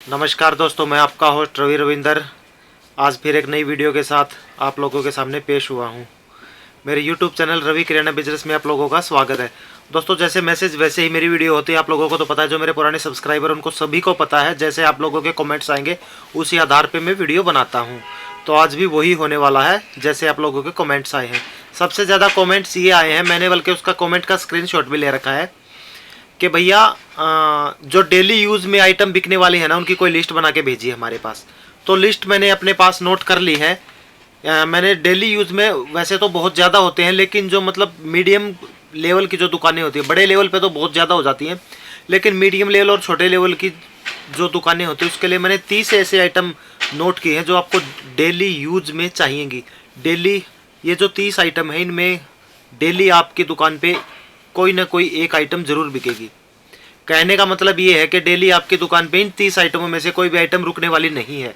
नमस्कार दोस्तों, मैं आपका होस्ट रवि रविंदर आज फिर एक नई वीडियो के साथ आप लोगों के सामने पेश हुआ हूं। मेरे YouTube चैनल रवि किराना बिजनेस में आप लोगों का स्वागत है। दोस्तों, जैसे मैसेज वैसे ही मेरी वीडियो होती है। आप लोगों को तो पता है, जो मेरे पुराने सब्सक्राइबर उनको सभी को पता है, जैसे आप लोगों के कमेंट्स आएंगे उसी आधार पर मैं वीडियो बनाता हूँ। तो आज भी वही होने वाला है जैसे आप लोगों के कमेंट्स आए हैं। सबसे ज़्यादा कमेंट्स ये आए हैं, मैंने बल्कि उसका कमेंट का स्क्रीनशॉट भी ले रखा है कि भैया जो डेली यूज़ में आइटम बिकने वाली है ना, उनकी कोई लिस्ट बना के भेजिए हमारे पास। तो लिस्ट मैंने अपने पास नोट कर ली है। मैंने डेली यूज़ में वैसे तो बहुत ज़्यादा होते हैं, लेकिन जो मतलब मीडियम लेवल की जो दुकानें होती हैं, बड़े लेवल पे तो बहुत ज़्यादा हो जाती हैं, लेकिन मीडियम लेवल और छोटे लेवल की जो दुकानें होती हैं उसके लिए मैंने 30 ऐसे आइटम नोट किए हैं जो आपको डेली यूज में चाहिएंगी। डेली ये जो 30 आइटम है, इनमें डेली आपकी दुकान पे कोई ना कोई एक आइटम जरूर बिकेगी। कहने का मतलब ये है कि डेली आपकी दुकान पे इन 30 आइटमों में से कोई भी आइटम रुकने वाली नहीं है।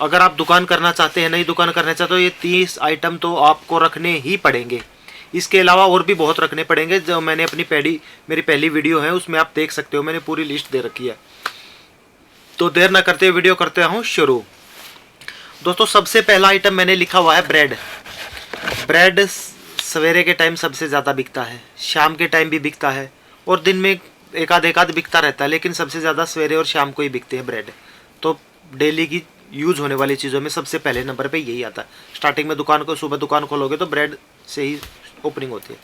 अगर आप दुकान करना चाहते हैं, नई दुकान करना चाहते हो, ये 30 आइटम तो आपको रखने ही पड़ेंगे। इसके अलावा और भी बहुत रखने पड़ेंगे, जो मैंने मेरी पहली वीडियो है उसमें आप देख सकते हो, मैंने पूरी लिस्ट दे रखी है। तो देर ना करते हुए वीडियो करते हूँ शुरू। दोस्तों, सबसे पहला आइटम मैंने लिखा हुआ है ब्रेड। ब्रेड सवेरे के टाइम सबसे ज़्यादा बिकता है, शाम के टाइम भी बिकता है और दिन में एक आध बिकता रहता है, लेकिन सबसे ज़्यादा सवेरे और शाम को ही बिकते हैं ब्रेड। तो डेली की यूज़ होने वाली चीज़ों में सबसे पहले नंबर पे यही आता है। स्टार्टिंग में सुबह दुकान खोलोगे तो ब्रेड से ही ओपनिंग होती है।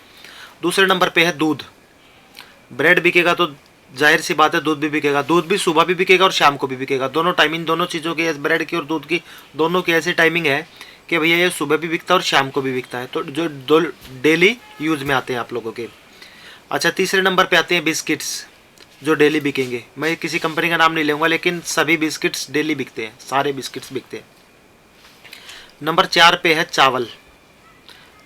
दूसरे नंबर पे है दूध। ब्रेड बिकेगा तो जाहिर सी बात है दूध भी बिकेगा। दूध भी सुबह भी बिकेगा और शाम को भी बिकेगा, दोनों टाइम। इन दोनों चीज़ों की, ब्रेड की और दूध की, दोनों की ऐसी टाइमिंग है कि भैया ये सुबह भी बिकता है और शाम को भी बिकता है। तो जो दो डेली यूज़ में आते हैं आप लोगों के। अच्छा, तीसरे नंबर पे आते हैं बिस्किट्स, जो डेली बिकेंगे। मैं किसी कंपनी का नाम नहीं लूँगा, लेकिन सभी बिस्किट्स डेली बिकते हैं, सारे बिस्किट्स बिकते हैं। नंबर 4 पे है चावल।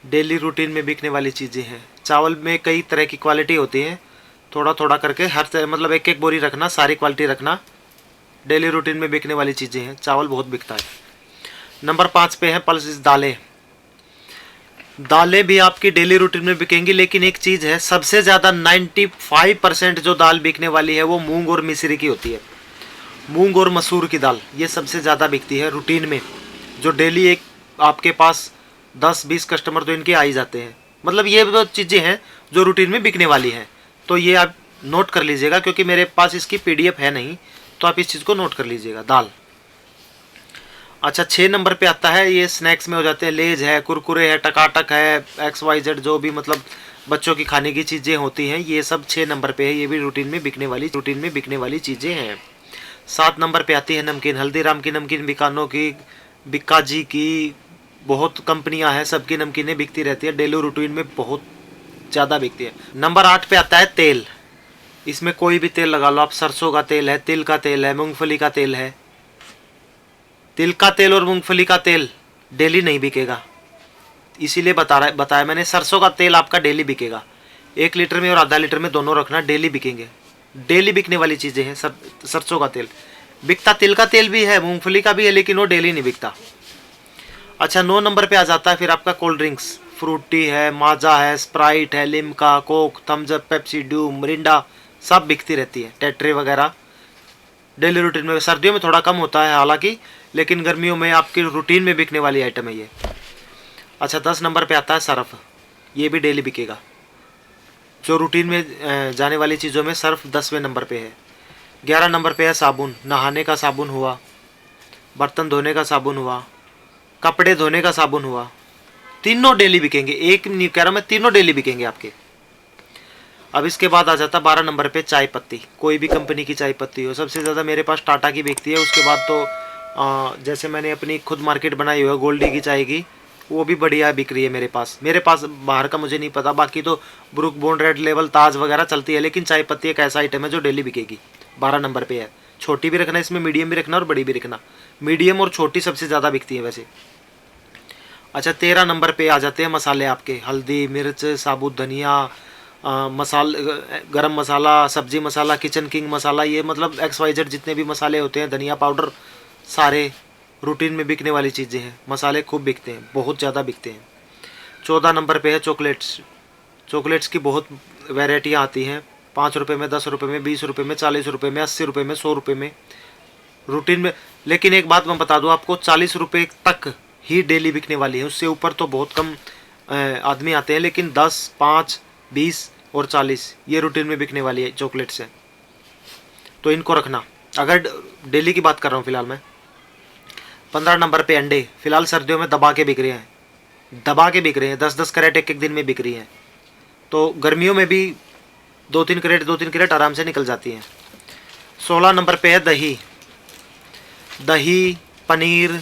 डेली रूटीन में बिकने वाली चीज़ें हैं। चावल में कई तरह की क्वालिटी होती है, थोड़ा थोड़ा करके मतलब एक एक बोरी रखना, सारी क्वालिटी रखना। डेली रूटीन में बिकने वाली चीज़ें हैं, चावल बहुत बिकता है। नंबर 5 पे है पल्सेस, दालें। दालें भी आपकी डेली रूटीन में बिकेंगी, लेकिन एक चीज़ है, सबसे ज़्यादा 95% जो दाल बिकने वाली है वो मूंग और मिश्री की होती है। मूंग और मसूर की दाल ये सबसे ज़्यादा बिकती है रूटीन में। जो डेली एक आपके पास 10-20 कस्टमर तो इनके आ ही जाते हैं। मतलब ये वो चीज़ें हैं जो रूटीन में बिकने वाली हैं। तो ये आप नोट कर लीजिएगा, क्योंकि मेरे पास इसकी PDF है नहीं, तो आप इस चीज़ को नोट कर लीजिएगा, दाल। अच्छा, 6 नंबर पे आता है, ये स्नैक्स में हो जाते हैं। लेज है, कुरकुरे है, टकाटक है, XYZ, जो भी मतलब बच्चों की खाने की चीज़ें होती हैं, ये सब 6 नंबर पे है। ये भी रूटीन में बिकने वाली चीज़ें हैं। 7 नंबर पे आती है नमकीन। हल्दीराम की नमकीन, बिकानो की, बिक्का जी की, बहुत कंपनियां हैं, सबकी नमकीनें बिकती रहती है, डेली रूटीन में बहुत ज़्यादा बिकती है। नंबर 8 पे आता है तेल। इसमें कोई भी तेल लगा लो आप, सरसों का तेल है, तिल का तेल है, मूंगफली का तेल है। तिल का तेल और मूंगफली का तेल डेली नहीं बिकेगा, इसीलिए बताया मैंने। सरसों का तेल आपका डेली बिकेगा। 1 लीटर में और आधा लीटर में दोनों रखना, डेली बिकेंगे। डेली बिकने वाली चीज़ें हैं। सरसों का तेल बिकता, तिल का तेल भी है, मूंगफली का भी है, लेकिन वो डेली नहीं बिकता। अच्छा, 9 नंबर पे आ जाता है फिर आपका कोल्ड ड्रिंक्स। फ्रूटी है, माजा है, स्प्राइट है, Limca, Coke, Thums Up, Pepsi, Dew, Mirinda, सब बिकती रहती है। टेट्रे वगैरह डेली रूटीन में। सर्दियों में थोड़ा कम होता है हालांकि, लेकिन गर्मियों में आपकी रूटीन में बिकने वाली आइटम है ये। अच्छा, 10 नंबर पे आता है सर्फ। ये भी डेली बिकेगा। जो रूटीन में जाने वाली चीज़ों में सर्फ 10वें नंबर पे है। 11 नंबर पे है साबुन। नहाने का साबुन हुआ, बर्तन धोने का साबुन हुआ, कपड़े धोने का साबुन हुआ, तीनों डेली बिकेंगे। एक नहीं कह रहा मैं, तीनों डेली बिकेंगे आपके। अब इसके बाद आ जाता 12 नंबर पे चाय पत्ती। कोई भी कंपनी की चाय पत्ती हो, सबसे ज़्यादा मेरे पास टाटा की बिकती है। उसके बाद तो जैसे मैंने अपनी खुद मार्केट बनाई हुई है गोल्डी की चाय की, वो भी बढ़िया बिक रही है मेरे पास। बाहर का मुझे नहीं पता, बाकी तो ब्रुक बॉन्ड, रेड लेवल, ताज वगैरह चलती है, लेकिन चाय पत्ती एक ऐसा आइटम है जो डेली बिकेगी। 12 नंबर पे है। छोटी भी रखना इसमें, मीडियम भी रखना और बड़ी भी रखना। मीडियम और छोटी सबसे ज़्यादा बिकती है वैसे। अच्छा, 13 नंबर पे आ जाते हैं मसाले आपके। हल्दी, मिर्च, साबुत धनिया, गरम मसाला, सब्जी मसाला, किचन किंग मसाला, ये मतलब XYZ जितने भी मसाले होते हैं, धनिया पाउडर, सारे रूटीन में बिकने वाली चीज़ें हैं। मसाले खूब बिकते हैं, बहुत ज़्यादा बिकते हैं। 14 नंबर पे है चॉकलेट्स। चॉकलेट्स की बहुत वैरायटियाँ आती हैं। 5 रुपये में, 10 रुपये में, 20 रुपये में, 40 रुपये में, 80 रुपये में, 100 रुपये में। रूटीन में। लेकिन एक बात मैं बता दूं आपको, 40 रुपये तक ही डेली बिकने वाली है, उससे ऊपर तो बहुत कम आदमी आते हैं। लेकिन 10, 5, 20 और 40 ये रूटीन में बिकने वाली है चॉकलेट्स हैं, तो इनको रखना। अगर डेली की बात कर रहा हूँ फिलहाल मैं। 15 नंबर पे अंडे, फिलहाल सर्दियों में दबा के बिक रहे हैं, दबा के बिक रहे हैं, 10-10 कैरेट एक दिन में बिक रही हैं। तो गर्मियों में भी 2-3 कैरेट आराम से निकल जाती हैं। 16 नंबर पे है दही। दही, पनीर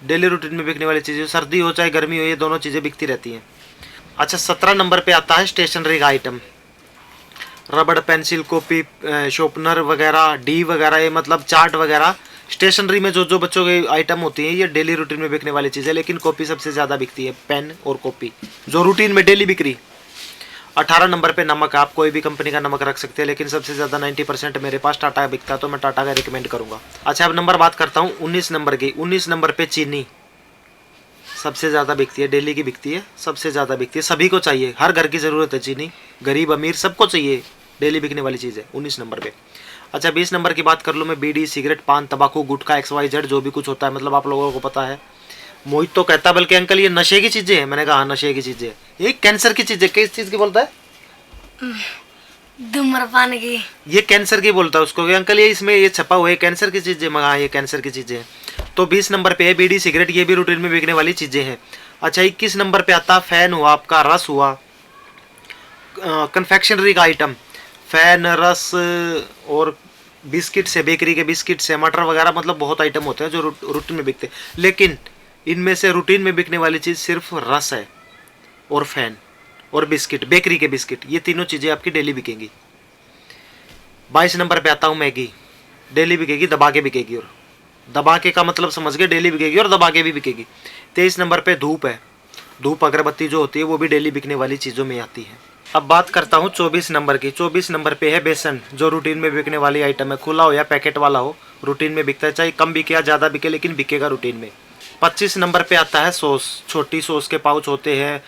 डेली रूटीन में बिकने वाली चीज़ें, सर्दी हो चाहे गर्मी हो, ये दोनों चीज़ें बिकती रहती हैं। अच्छा, 17 नंबर पे आता है स्टेशनरी का आइटम। रबड़, पेंसिल, कॉपी, शॉर्पनर वगैरह, डी वगैरह, ये मतलब चार्ट वगैरह, स्टेशनरी में जो जो बच्चों के आइटम होती हैं, ये डेली रूटीन में बिकने वाली चीज़ है। लेकिन कॉपी सबसे ज़्यादा बिकती है, पेन और कॉपी जो रूटीन में डेली बिक रही। 18 नंबर पे नमक। आप कोई भी कंपनी का नमक रख सकते हैं, लेकिन सबसे ज़्यादा 90% मेरे पास टाटा का बिकता है, तो मैं टाटा का रिकमेंड करूँगा। अच्छा, अब नंबर बात करता हूँ 19 नंबर की। 19 नंबर पे चीनी सबसे ज़्यादा बिकती है, डेली की बिकती है, सबसे ज़्यादा बिकती है, सभी को चाहिए, हर घर की ज़रूरत है चीनी, गरीब अमीर सबको चाहिए, डेली बिकने वाली चीज़ है 19 नंबर पे। अच्छा, 20 नंबर की बात कर लूँ मैं। बीड़ी, सिगरेट, पान, तंबाकू, गुटखा, XYZ जो भी कुछ होता है, मतलब आप लोगों को पता है। मोहित तो कहता है बल्कि अंकल ये नशे की चीज़ें हैं। मैंने कहा हाँ, नशे की चीज़ें हैं, ये कैंसर की चीज़ें। किस चीज़ की बोलता है? धूम्रपान की। ये कैंसर की बोलता है उसको कि अंकल ये इसमें ये छपा हुआ है कैंसर की चीज़ें। मगा हाँ, ये कैंसर की चीज़ें हैं। तो 20 नंबर पे है बीड़ी, सिगरेट, ये भी रूटीन में बिकने वाली चीज़ें हैं। अच्छा, 21 नंबर पे आता है फैन हुआ, आपका रस हुआ, कन्फेक्शनरी का आइटम, फैन, रस और बिस्किट्स है, बेकरी के बिस्किट्स है, मटर वगैरह, मतलब बहुत आइटम होते हैं जो रूटीन में बिकते हैं। लेकिन इनमें से रूटीन में बिकने वाली चीज़ सिर्फ रस है और फैन और बिस्किट, बेकरी के बिस्किट, ये तीनों चीज़ें आपकी डेली बिकेंगी। 22 नंबर पे आता हूँ मैगी। डेली बिकेगी, दबा के बिकेगी, और दबा के का मतलब समझ गए, डेली बिकेगी और दबा के भी बिकेगी। 23 नंबर पे धूप है। धूप अगरबत्ती जो होती है वो भी डेली बिकने वाली चीज़ों में आती है। अब बात करता हूँ 24 नंबर की। 24 नंबर पे है बेसन, जो रूटीन में बिकने वाली आइटम है, खुला हो या पैकेट वाला हो, रूटीन में बिकता है, चाहे कम बिके या ज़्यादा बिके, लेकिन बिकेगा रूटीन में। 25 नंबर पे आता है सॉस। छोटी सॉस के पाउच होते हैं,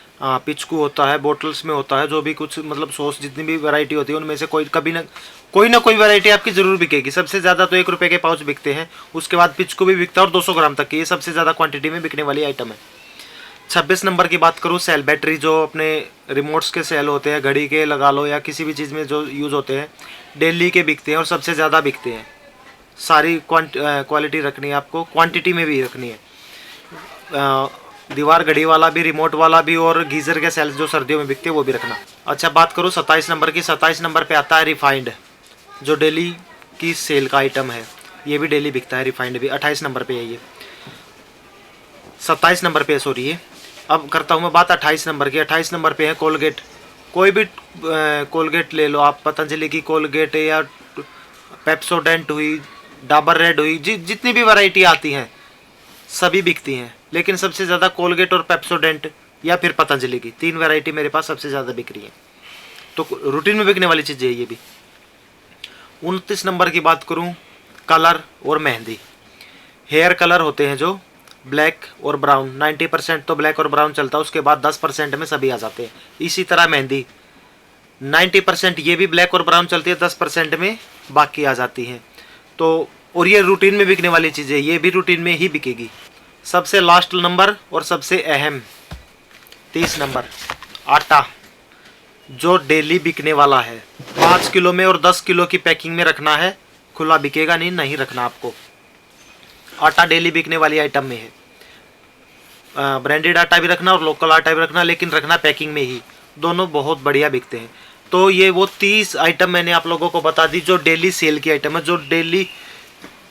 पिचकू होता है, बोटल्स में होता है, जो भी कुछ मतलब सॉस जितनी भी वैरायटी होती है उनमें से कोई ना कोई वैरायटी आपकी ज़रूर बिकेगी। सबसे ज़्यादा तो 1 रुपये के पाउच बिकते हैं, उसके बाद पिचकू भी बिकता है और 200 ग्राम तक की, ये सबसे ज़्यादा क्वांटिटी में बिकने वाली आइटम है। 26 नंबर की बात करूँ, सेल, बैटरी, जो अपने रिमोट्स के सेल होते हैं, घड़ी के लगा लो या किसी भी चीज़ में जो यूज़ होते हैं, डेली के बिकते हैं और सबसे ज़्यादा बिकते हैं। सारी क्वालिटी रखनी है आपको, क्वांटिटी में भी रखनी है। दीवार घड़ी वाला भी, रिमोट वाला भी, और गीज़र के सेल्स जो सर्दियों में बिकते हैं वो भी रखना। अच्छा, बात करूँ 27 नंबर की। 27 नंबर पे आता है रिफाइंड, जो डेली की सेल का आइटम है, ये भी डेली बिकता है, रिफाइंड भी। 28 नंबर पे है ये, 27 नंबर पे है, सॉरी ये। अब करता हूँ मैं बात 28 नंबर की। 28 नंबर पे है कोलगेट। कोई भी कोलगेट ले लो आप, पतंजलि की कोलगेट या पेप्सोडेंट हुई, डाबर रेड हुई, जितनी भी वैरायटी आती हैं सभी बिकती हैं, लेकिन सबसे ज़्यादा कोलगेट और पेप्सोडेंट या फिर पतंजलि की, 3 वैरायटी मेरे पास सबसे ज़्यादा बिक रही है, तो रूटीन में बिकने वाली चीज़ें है ये भी। 29 नंबर की बात करूँ, कलर और मेहंदी। हेयर कलर होते हैं जो ब्लैक और ब्राउन, 90% तो ब्लैक और ब्राउन चलता है, उसके बाद 10% में सभी आ जाते हैं। इसी तरह मेहंदी 90% ये भी ब्लैक और ब्राउन चलती है, 10% में बाकी आ जाती हैं। तो और ये रूटीन में बिकने वाली चीज़ें, ये भी रूटीन में ही बिकेगी। सबसे लास्ट नंबर और सबसे अहम 30 नंबर, आटा, जो डेली बिकने वाला है। 5 किलो में और 10 किलो की पैकिंग में रखना है, खुला बिकेगा नहीं रखना आपको। आटा डेली बिकने वाली आइटम में है। ब्रांडेड आटा भी रखना और लोकल आटा भी रखना, लेकिन रखना पैकिंग में ही, दोनों बहुत बढ़िया बिकते हैं। तो ये वो 30 आइटम मैंने आप लोगों को बता दी जो डेली सेल की आइटम है, जो डेली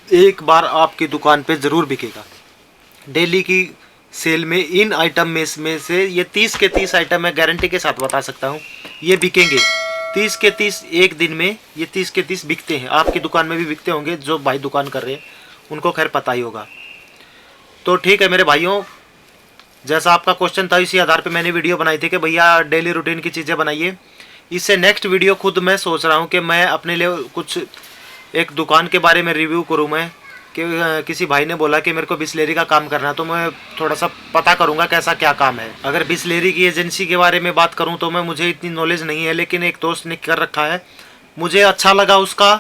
एक बार आपकी दुकान पे ज़रूर बिकेगा। डेली की सेल में इन आइटम में से ये 30 के 30 आइटम मैं गारंटी के साथ बता सकता हूँ ये बिकेंगे। 30 के 30 एक दिन में ये 30 के 30 बिकते हैं। आपकी दुकान में भी बिकते होंगे, जो भाई दुकान कर रहे हैं उनको खैर पता ही होगा। तो ठीक है मेरे भाइयों, जैसा आपका क्वेश्चन था इसी आधार पे मैंने वीडियो बनाई थी कि भैया डेली रूटीन की चीज़ें बनाइए। इससे नेक्स्ट वीडियो खुद मैं सोच रहा हूँ कि मैं अपने लिए कुछ एक दुकान के बारे में रिव्यू करूँ मैं, कि किसी भाई ने बोला कि मेरे को बिस्लेरी का काम करना है, तो मैं थोड़ा सा पता करूँगा कैसा क्या काम है। अगर बिस्लेरी की एजेंसी के बारे में बात करूँ तो मुझे इतनी नॉलेज नहीं है, लेकिन एक दोस्त ने कर रखा है, मुझे अच्छा लगा उसका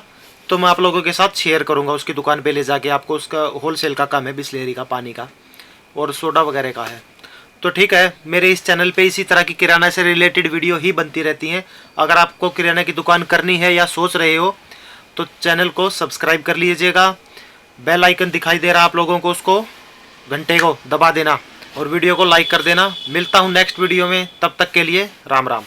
तो मैं आप लोगों के साथ शेयर करूंगा उसकी दुकान पे ले जाके। आपको उसका होलसेल का काम है, बिस्लेरी का, पानी का और सोडा वगैरह का है। तो ठीक है, मेरे इस चैनल पे इसी तरह की किराना से रिलेटेड वीडियो ही बनती रहती हैं। अगर आपको किराना की दुकान करनी है या सोच रहे हो तो चैनल को सब्सक्राइब कर लीजिएगा। बेल आइकन दिखाई दे रहा है आप लोगों को, उसको घंटे को दबा देना और वीडियो को लाइक कर देना। मिलता हूँ नेक्स्ट वीडियो में, तब तक के लिए राम राम।